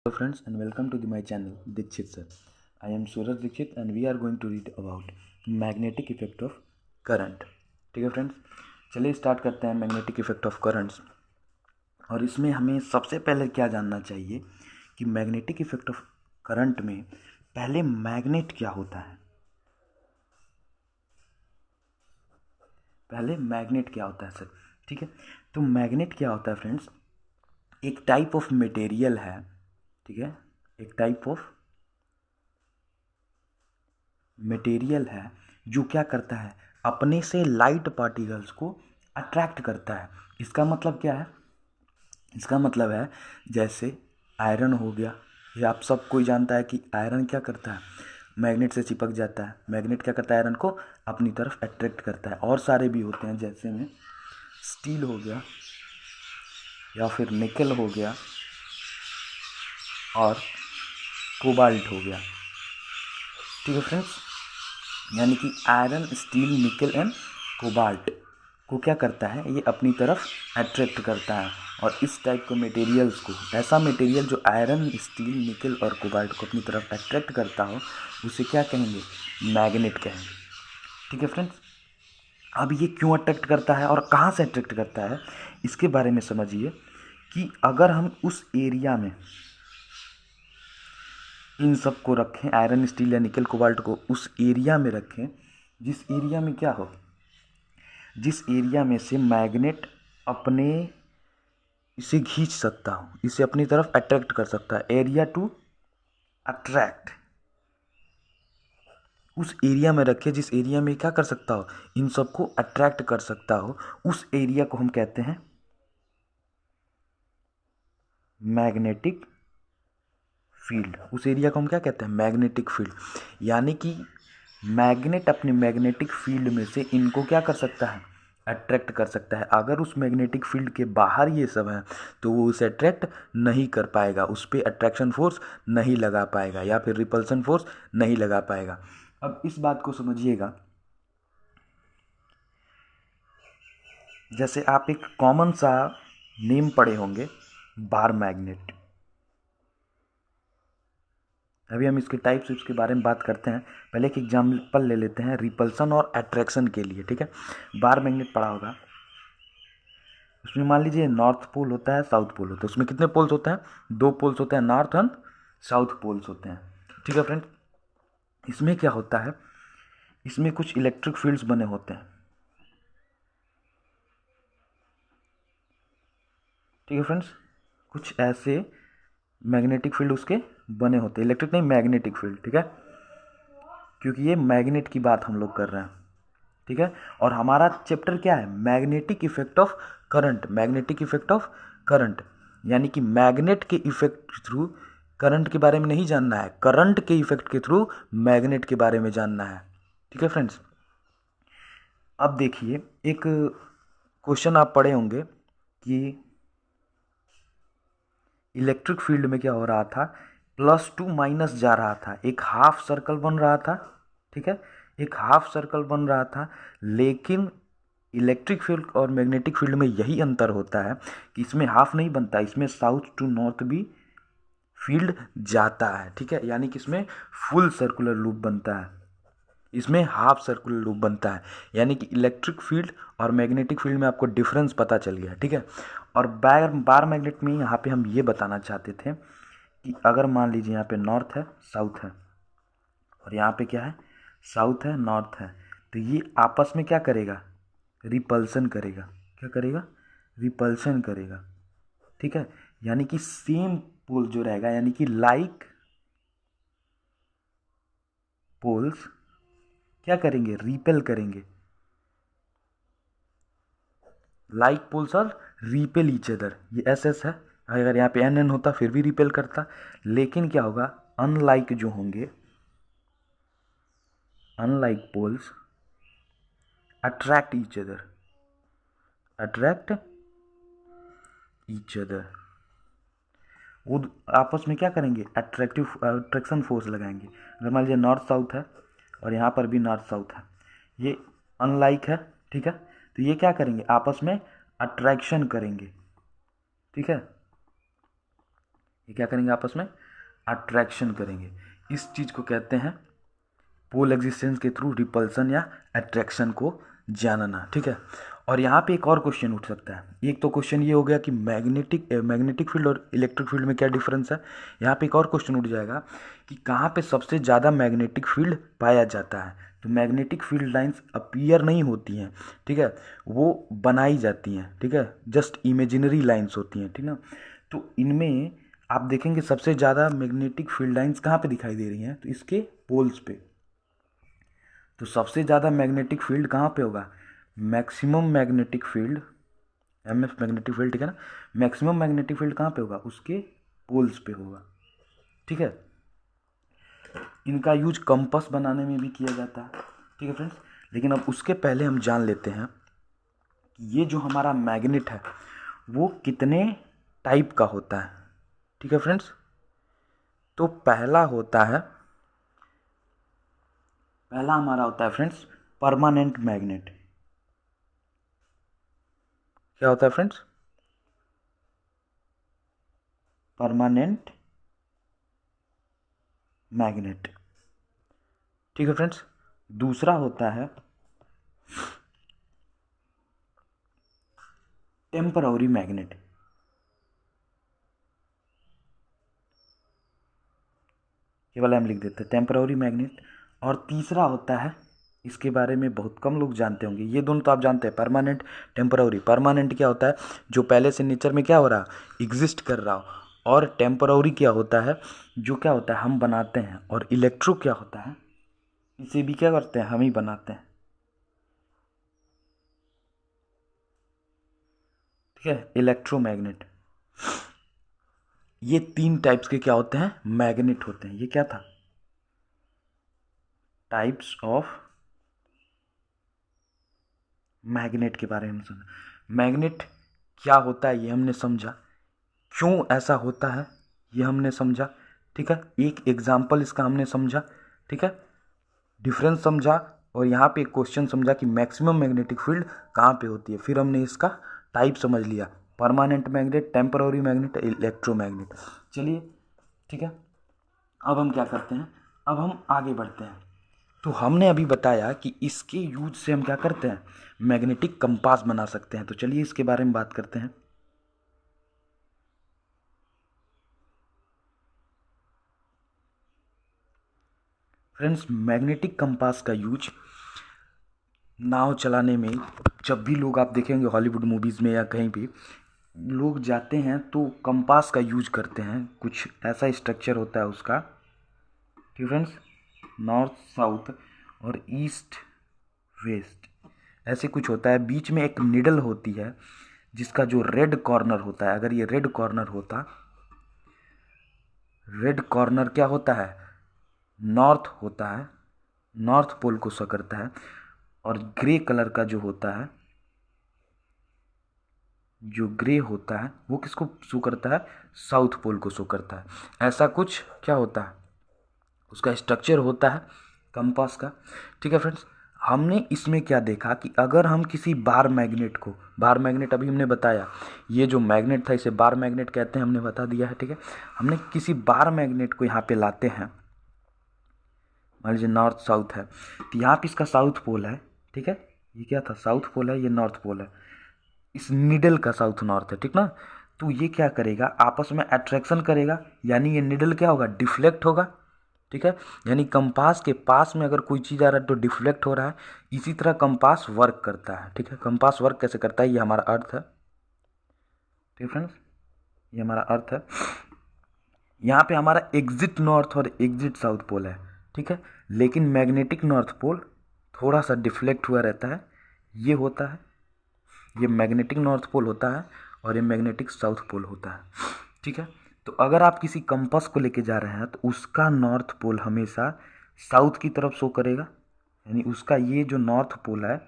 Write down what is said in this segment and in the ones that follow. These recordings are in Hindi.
Hello friends and welcome to my channel Dikshit sir. I am Suraj Dikshit and we are going to read about magnetic effect of current. ठीक है फ्रेंड्स, चलिए स्टार्ट करते हैं मैग्नेटिक इफेक्ट ऑफ करंट्स। और इसमें हमें सबसे पहले क्या जानना चाहिए कि मैग्नेटिक इफेक्ट ऑफ करंट में पहले मैग्नेट क्या होता है। पहले मैग्नेट क्या होता है सर, ठीक है। तो मैग्नेट क्या होता है फ्रेंड्स, एक टाइप ऑफ मटेरियल है, ठीक है, एक टाइप ऑफ मटेरियल है जो क्या करता है, अपने से लाइट पार्टिकल्स को अट्रैक्ट करता है। इसका मतलब क्या है, इसका मतलब है जैसे आयरन हो गया, ये आप सब कोई जानता है कि आयरन क्या करता है, मैग्नेट से चिपक जाता है। मैग्नेट क्या करता है, आयरन को अपनी तरफ अट्रैक्ट करता है। और सारे भी होते हैं, जैसे में स्टील हो गया या फिर निकल हो गया और कोबाल्ट हो गया, ठीक है फ्रेंड्स। यानी कि आयरन, स्टील, निकल एंड कोबाल्ट को क्या करता है, ये अपनी तरफ अट्रैक्ट करता है। और इस टाइप के मटेरियल्स को, ऐसा मटेरियल जो आयरन, स्टील, निकल और कोबाल्ट को अपनी तरफ अट्रैक्ट करता हो, उसे क्या कहेंगे, मैग्नेट कहेंगे, ठीक है फ्रेंड्स। अब ये क्यों अट्रैक्ट करता है और कहाँ से अट्रैक्ट करता है, इसके बारे में समझिए कि अगर हम उस एरिया में इन सब को रखें, आयरन, स्टील या निकल, कोबाल्ट को उस एरिया में रखें जिस एरिया में क्या हो, जिस एरिया में से मैग्नेट अपने इसे खींच सकता हो, इसे अपनी तरफ अट्रैक्ट कर सकता है। एरिया टू अट्रैक्ट, उस एरिया में रखे जिस एरिया में क्या कर सकता हो, इन सबको अट्रैक्ट कर सकता हो, उस एरिया को हम कहते हैं मैग्नेटिक फील्ड। उस एरिया को हम क्या कहते हैं, मैग्नेटिक फील्ड। यानी कि मैग्नेट अपने मैग्नेटिक फील्ड में से इनको क्या कर सकता है, अट्रैक्ट कर सकता है। अगर उस मैग्नेटिक फील्ड के बाहर ये सब है तो वो उसे अट्रैक्ट नहीं कर पाएगा, उस पर अट्रैक्शन फोर्स नहीं लगा पाएगा या फिर रिपल्सन फोर्स नहीं लगा पाएगा। अब इस बात को समझिएगा, जैसे आप एक कॉमन सा नेम पढ़े होंगे, बार मैग्नेट। अभी हम इसके टाइप्स उसके बारे में बात करते हैं। पहले एक एग्जाम्पल ले लेते हैं रिपल्सन और अट्रैक्शन के लिए, ठीक है। बार मैग्नेट पढ़ा होगा, उसमें मान लीजिए नॉर्थ पोल होता है, साउथ पोल होता है। उसमें कितने पोल्स होते हैं, दो पोल्स होते हैं, नॉर्थ एंड साउथ पोल्स होते हैं, ठीक है फ्रेंड। इसमें क्या होता है, इसमें कुछ इलेक्ट्रिक फील्ड्स बने होते हैं, ठीक है फ्रेंड्स। कुछ ऐसे मैग्नेटिक फील्ड उसके बने होते हैं, इलेक्ट्रिक नहीं, मैग्नेटिक फील्ड, ठीक है, क्योंकि ये मैग्नेट की बात हम लोग कर रहे हैं, ठीक है। और हमारा चैप्टर क्या है, magnetic effect of current. Magnetic effect of current यानी कि मैग्नेट के इफेक्ट के थ्रू करंट के बारे में नहीं जानना है, करंट के इफेक्ट के थ्रू मैग्नेट के बारे में जानना है, ठीक है फ्रेंड्स। अब देखिए, एक क्वेश्चन आप पढ़े होंगे कि इलेक्ट्रिक फील्ड में क्या हो रहा था, +2 माइनस जा रहा था, एक हाफ सर्कल बन रहा था, ठीक है, एक हाफ सर्कल बन रहा था। लेकिन इलेक्ट्रिक फील्ड और मैग्नेटिक फील्ड में यही अंतर होता है कि इसमें हाफ नहीं बनता, इसमें साउथ टू नॉर्थ भी फील्ड जाता है, ठीक है। यानी कि इसमें फुल सर्कुलर लूप बनता है, इसमें हाफ सर्कुलर लूप बनता है। यानी कि इलेक्ट्रिक फील्ड और मैग्नेटिक फील्ड में आपको डिफरेंस पता चल गया, ठीक है। और बार मैग्नेट में यहाँ पे हम ये बताना चाहते थे कि अगर मान लीजिए यहाँ पे नॉर्थ है, साउथ है, और यहाँ पे क्या है, साउथ है, नॉर्थ है, तो ये आपस में क्या करेगा, रिपल्सन करेगा। क्या करेगा, रिपल्सन करेगा, ठीक है। यानी कि सेम पोल जो रहेगा, यानी कि लाइक पोल्स क्या करेंगे, रिपेल करेंगे। लाइक पोल्स और रिपेल ईच अदर, ये एस एस है। अगर यहाँ पे एन एन होता फिर भी रिपेल करता। लेकिन क्या होगा, अनलाइक जो होंगे, unlike poles attract each other, attract each other. वो आपस में क्या करेंगे, अट्रैक्शन फोर्स लगाएंगे। अगर मान लीजिए नॉर्थ साउथ है और यहाँ पर भी नॉर्थ साउथ है, ये अनलाइक है, ठीक है, तो ये क्या करेंगे, आपस में अट्रैक्शन करेंगे, ठीक है। ये क्या करेंगे, आपस में अट्रैक्शन करेंगे। इस चीज़ को कहते हैं पोल एग्जिस्टेंस के थ्रू रिपल्सन या अट्रैक्शन को जानना, ठीक है। और यहाँ पे एक और क्वेश्चन उठ सकता है। एक तो क्वेश्चन ये हो गया कि मैग्नेटिक फील्ड और इलेक्ट्रिक फील्ड में क्या डिफरेंस है। यहाँ पे एक और क्वेश्चन उठ जाएगा कि कहाँ पे सबसे ज़्यादा मैग्नेटिक फील्ड पाया जाता है। तो मैग्नेटिक फील्ड लाइंस अपीयर नहीं होती हैं, ठीक है, वो बनाई जाती हैं, ठीक है, जस्ट इमेजिनरी लाइंस होती हैं, ठीक ना। तो इनमें आप देखेंगे सबसे ज़्यादा मैग्नेटिक फील्ड लाइंस कहाँ पे दिखाई दे रही हैं, तो इसके पोल्स पे। तो सबसे ज़्यादा मैग्नेटिक फील्ड कहाँ पे होगा, maximum magnetic field, MF magnetic field, ठीक है ना। मैक्सिमम मैग्नेटिक फील्ड कहाँ पे होगा, उसके पोल्स पे होगा, ठीक है। इनका यूज कंपास बनाने में भी किया जाता है, ठीक है फ्रेंड्स। लेकिन अब उसके पहले हम जान लेते हैं कि ये जो हमारा मैग्नेट है वो कितने टाइप का होता है, ठीक है फ्रेंड्स। तो पहला हमारा होता है फ्रेंड्स परमानेंट मैग्नेट। क्या होता है फ्रेंड्स, परमानेंट मैग्नेट, ठीक है फ्रेंड्स। दूसरा होता है टेम्पररी मैग्नेट। केवल हम लिख देते हैं टेम्पररी मैग्नेट। और तीसरा होता है, इसके बारे में बहुत कम लोग जानते होंगे, ये दोनों तो आप जानते हैं, परमानेंट टेम्पररी। परमानेंट क्या होता है, जो पहले से नेचर में क्या हो रहा, एग्जिस्ट कर रहा हो। और टेम्पररी क्या होता है, जो क्या होता है हम बनाते हैं। और इलेक्ट्रो क्या होता है, इसे भी क्या करते हैं, हम ही बनाते हैं, ठीक है, इलेक्ट्रोमैग्नेट। ये तीन टाइप्स के क्या होते हैं, मैग्नेट होते हैं। ये क्या था, टाइप्स ऑफ मैग्नेट के बारे में समझा। मैग्नेट क्या होता है ये हमने समझा, क्यों ऐसा होता है ये हमने समझा, ठीक है। एक एग्जाम्पल इसका हमने समझा, ठीक है, डिफरेंस समझा। और यहाँ पे एक क्वेश्चन समझा कि मैक्सिमम मैग्नेटिक फील्ड कहाँ पे होती है। फिर हमने इसका टाइप समझ लिया, permanent magnet, temporary magnet, electromagnet. चलिए ठीक है, अब हम क्या करते हैं, अब हम आगे बढ़ते हैं। तो हमने अभी बताया कि इसके यूज से हम क्या करते हैं, मैग्नेटिक कंपास बना सकते हैं। तो चलिए इसके बारे में बात करते हैं। फ्रेंड्स, मैग्नेटिक कंपास का यूज नाव चलाने में, जब भी लोग आप देखेंगे हॉलीवुड मूवीज़ में या कहीं भी लोग जाते हैं तो कंपास का यूज करते हैं। कुछ ऐसा स्ट्रक्चर होता है उसका, ठीक फ्रेंड्स, नॉर्थ साउथ और ईस्ट वेस्ट ऐसे कुछ होता है। बीच में एक निडल होती है जिसका जो रेड कॉर्नर होता है, अगर ये रेड कॉर्नर होता, रेड कॉर्नर क्या होता है, नॉर्थ होता है, नॉर्थ पोल को शो करता है। और ग्रे कलर का जो होता है, जो ग्रे होता है वो किसको शो करता है, साउथ पोल को शो करता है। ऐसा कुछ क्या होता है, उसका स्ट्रक्चर होता है कंपास का, ठीक है फ्रेंड्स। हमने इसमें क्या देखा कि अगर हम किसी बार मैग्नेट को, बार मैग्नेट अभी हमने बताया, ये जो मैग्नेट था इसे बार मैग्नेट कहते हैं, हमने बता दिया है, ठीक है। हमने किसी बार मैग्नेट को यहाँ पे लाते हैं, मान लीजिए नॉर्थ साउथ है, तो यहाँ पे इसका साउथ पोल है, ठीक है, ये क्या था, साउथ पोल है, ये नॉर्थ पोल है, इस निडल का साउथ नॉर्थ है, ठीक ना। तो ये क्या करेगा, आपस में अट्रैक्शन करेगा, यानी ये निडल क्या होगा, डिफ्लेक्ट होगा, ठीक है। यानी कंपास के पास में अगर कोई चीज़ आ रहा है तो डिफ्लेक्ट हो रहा है। इसी तरह कंपास वर्क करता है, ठीक है। कंपास वर्क कैसे करता है, ये हमारा अर्थ है, ठीक है फ्रेंड्स, ये हमारा अर्थ है। यहाँ पे हमारा एग्जिट नॉर्थ और एग्जिट साउथ पोल है, ठीक है। लेकिन मैग्नेटिक नॉर्थ पोल थोड़ा सा डिफ्लेक्ट हुआ रहता है, ये होता है, ये मैग्नेटिक नॉर्थ पोल होता है और ये मैग्नेटिक साउथ पोल होता है, ठीक है। तो अगर आप किसी कंपास को लेके जा रहे हैं तो उसका नॉर्थ पोल हमेशा साउथ की तरफ शो करेगा, यानी उसका ये जो नॉर्थ पोल है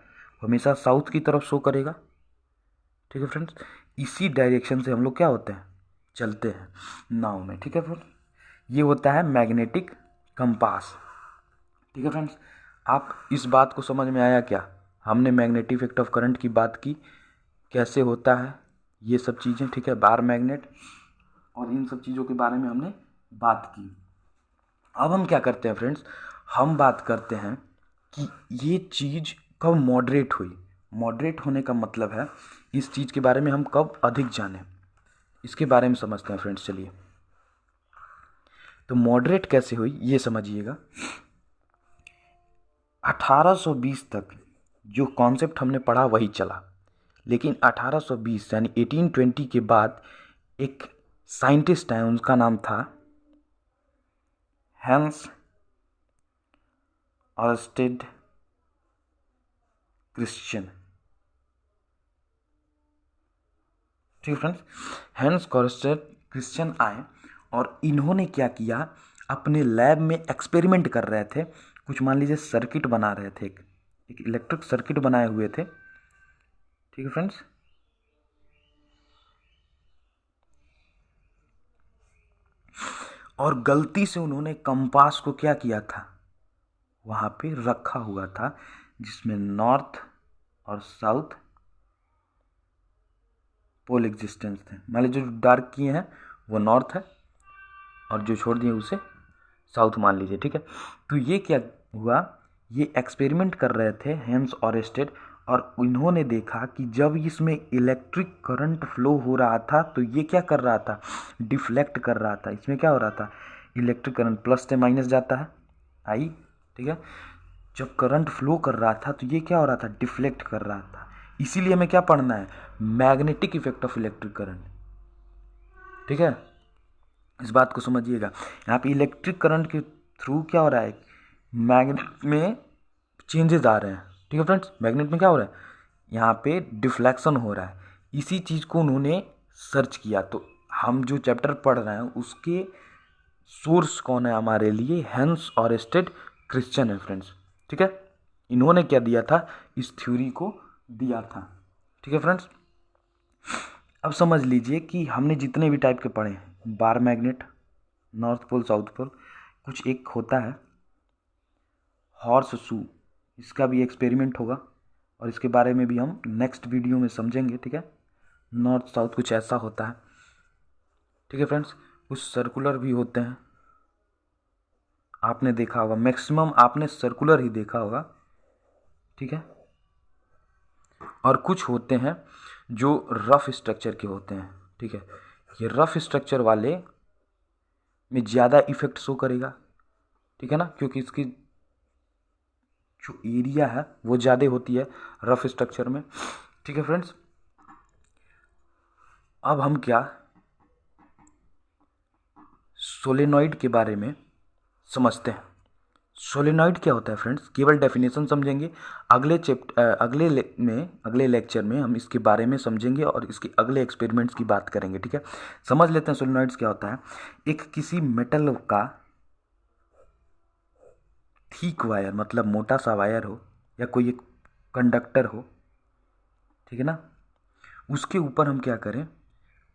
हमेशा साउथ की तरफ शो करेगा, ठीक है फ्रेंड्स। इसी डायरेक्शन से हम लोग क्या होते हैं, चलते हैं नाव में, ठीक है फ्रेंड्स। ये होता है मैग्नेटिक कंपास, ठीक है फ्रेंड्स। आप इस बात को समझ में आया क्या, हमने मैग्नेटिक इफेक्ट ऑफ करंट की बात की, कैसे होता है ये सब चीज़ें, ठीक है। बार मैग्नेट, और इन सब चीज़ों के बारे में हमने बात की। अब हम क्या करते हैं फ्रेंड्स, हम बात करते हैं कि ये चीज़ कब मॉडरेट हुई। मॉडरेट होने का मतलब है इस चीज़ के बारे में हम कब अधिक जाने, इसके बारे में समझते हैं फ्रेंड्स। चलिए, तो मॉडरेट कैसे हुई ये समझिएगा। 1820 तक जो कॉन्सेप्ट हमने पढ़ा वही चला, लेकिन 1820 यानी 1820 के बाद एक साइंटिस्ट है, उनका नाम था हैंस ऑरस्टेड क्रिश्चियन। ठीक है फ्रेंड्स, हैंस ऑरस्टेड क्रिश्चियन आए और इन्होंने क्या किया, अपने लैब में एक्सपेरिमेंट कर रहे थे। कुछ मान लीजिए सर्किट बना रहे थे, एक इलेक्ट्रिक सर्किट बनाए हुए थे। ठीक है फ्रेंड्स, और गलती से उन्होंने कंपास को क्या किया था, वहाँ पे रखा हुआ था, जिसमें नॉर्थ और साउथ पोल एग्जिस्टेंस थे। मान लीजिए जो डार्क किए हैं वो नॉर्थ है और जो छोड़ दिए उसे साउथ मान लीजिए। ठीक है, तो ये क्या हुआ, ये एक्सपेरिमेंट कर रहे थे हैंस ऑरस्टेड, और इन्होंने देखा कि जब इसमें इलेक्ट्रिक करंट फ्लो हो रहा था तो ये क्या कर रहा था, डिफ्लेक्ट कर रहा था। इसमें क्या हो रहा था, इलेक्ट्रिक करंट प्लस से माइनस जाता है, आई। ठीक है, जब करंट फ्लो कर रहा था तो ये क्या हो रहा था, डिफ्लेक्ट कर रहा था। इसीलिए हमें क्या पढ़ना है, magnetic effect of electric current. ठीक है, इस बात को समझिएगा। यहाँ पे इलेक्ट्रिक करंट के थ्रू क्या हो रहा है, मैग्नेट में चेंजेस आ रहे हैं। ठीक है फ्रेंड्स, मैग्नेट में क्या हो रहा है, यहाँ पे डिफ्लेक्शन हो रहा है। इसी चीज़ को उन्होंने सर्च किया। तो हम जो चैप्टर पढ़ रहे हैं उसके सोर्स कौन है हमारे लिए, हैंस ऑरस्टेड क्रिश्चियन है फ्रेंड्स। ठीक है, इन्होंने क्या दिया था, इस थ्योरी को दिया था। ठीक है फ्रेंड्स, अब समझ लीजिए कि हमने जितने भी टाइप के पढ़े हैं, bar magnet, north pole south pole, कुछ एक होता है हॉर्स शू, इसका भी एक्सपेरिमेंट होगा और इसके बारे में भी हम नेक्स्ट वीडियो में समझेंगे। ठीक है, नॉर्थ साउथ कुछ ऐसा होता है। ठीक है फ्रेंड्स, कुछ सर्कुलर भी होते हैं, आपने देखा होगा, मैक्सिमम आपने सर्कुलर ही देखा होगा। ठीक है, और कुछ होते हैं जो रफ स्ट्रक्चर के होते हैं। ठीक है, ये रफ स्ट्रक्चर वाले में ज़्यादा इफेक्ट शो करेगा। ठीक है ना, क्योंकि इसकी जो एरिया है वो ज़्यादा होती है रफ स्ट्रक्चर में। ठीक है फ्रेंड्स, अब हम क्या सोलेनॉइड के बारे में समझते हैं। सोलेनॉइड क्या होता है फ्रेंड्स, केवल डेफिनेशन समझेंगे। अगले लेक्चर में हम इसके बारे में समझेंगे और इसके अगले एक्सपेरिमेंट्स की बात करेंगे। ठीक है, समझ लेते हैं सोलेनॉइड्स क्या होता है। एक किसी मेटल का थिक वायर, मतलब मोटा सा वायर हो या कोई एक कंडक्टर हो, ठीक है ना, उसके ऊपर हम क्या करें,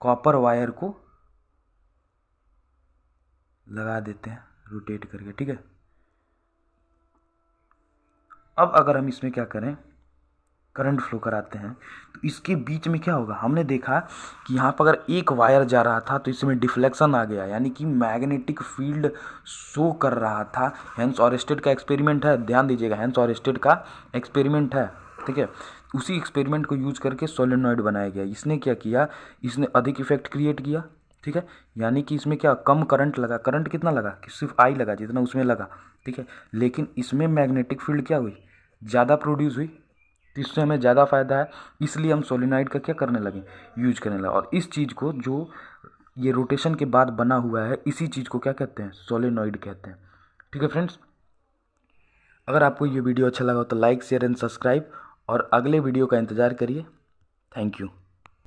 कॉपर वायर को लगा देते हैं रोटेट करके। ठीक है, अब अगर हम इसमें क्या करें, करंट फ्लो कराते हैं, तो इसके बीच में क्या होगा, हमने देखा कि यहाँ पर अगर एक वायर जा रहा था तो इसमें डिफ्लेक्शन आ गया, यानी कि मैग्नेटिक फील्ड शो कर रहा था। हैंस ऑरस्टेड का एक्सपेरिमेंट है, ध्यान दीजिएगा, हैंस ऑरस्टेड का एक्सपेरिमेंट है। ठीक है, उसी एक्सपेरिमेंट को यूज करके सोलेनॉइड बनाया गया। इसने क्या किया, इसने अधिक इफेक्ट क्रिएट किया। ठीक है, यानी कि इसमें क्या कम करंट लगा, करंट कितना लगा कि सिर्फ आई लगा जितना उसमें लगा। ठीक है, लेकिन इसमें मैग्नेटिक फील्ड क्या हुई, ज़्यादा प्रोड्यूस हुई, तो इससे हमें ज़्यादा फ़ायदा है। इसलिए हम सोलेनॉइड का क्या करने लगे, यूज करने लगे। और इस चीज़ को जो ये रोटेशन के बाद बना हुआ है, इसी चीज़ को क्या कहते हैं, सोलेनॉइड कहते हैं। ठीक है फ्रेंड्स, अगर आपको ये वीडियो अच्छा लगा हो तो लाइक शेयर एंड सब्सक्राइब, और अगले वीडियो का इंतज़ार करिए। Thank you.